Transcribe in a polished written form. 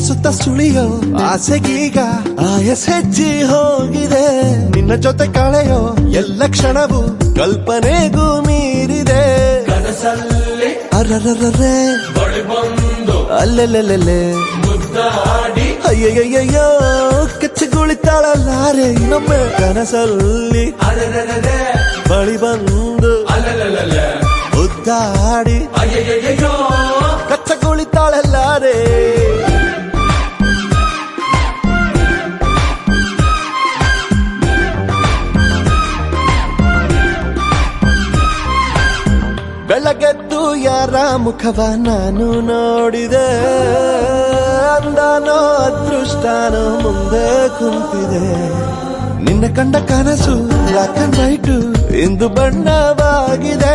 ಸುತ್ತ ಸುಳಿಯೋ ಆಸೆಗೀಗ ಆಯಸ್ ಹೆಚ್ಚಿ ಹೋಗಿದೆ. ನಿನ್ನ ಜೊತೆ ಕಳೆಯೋ ಎಲ್ಲ ಕ್ಷಣವು ಕಲ್ಪನೆಗೂ ಮೀರಿದೆ. ಕನಸಲ್ಲಿ ಅರರರರೆ ಬಳಿ ಬಂದು ಅಲ್ಲೆಲ್ಲೆಲ್ಲೆ ಮುದ್ದಾಡಿ ಅಯ್ಯಯ್ಯಯ್ಯೋ ಕೆಚ್ಚಗುಳಿತಾಳಲ್ಲಾರೆ ಇನ್ನೊಮ್ಮೆ. ಕನಸಲ್ಲಿ ಅರರರರೆ ಬಳಿ ಬಂದು ಅಲ್ಲಲ್ಲಲ್ಲೇ ಮುದ್ದಾಡಿ ಅಯ್ಯಯ್ಯಯ್ಯೋ ಕಚ್ಚಗುಳಿತಾಳಲ್ಲಾರೆ. ಬೆಳಗೆದ್ದು ಯಾರ ಮುಖವ ನಾನು ನೋಡಿದೆ. ಅಂದಾನೋ ಅದೃಷ್ಟನೋ ಮುಂದೆ ಕುಂತಿದೆ. ನಿನ್ನ ಕಂಡ ಕನಸು ಬ್ಲಾಕ್ ಅಂಡ್ ವೈಟ್ ಇಂದು ಬಣ್ಣವಾಗಿದೆ.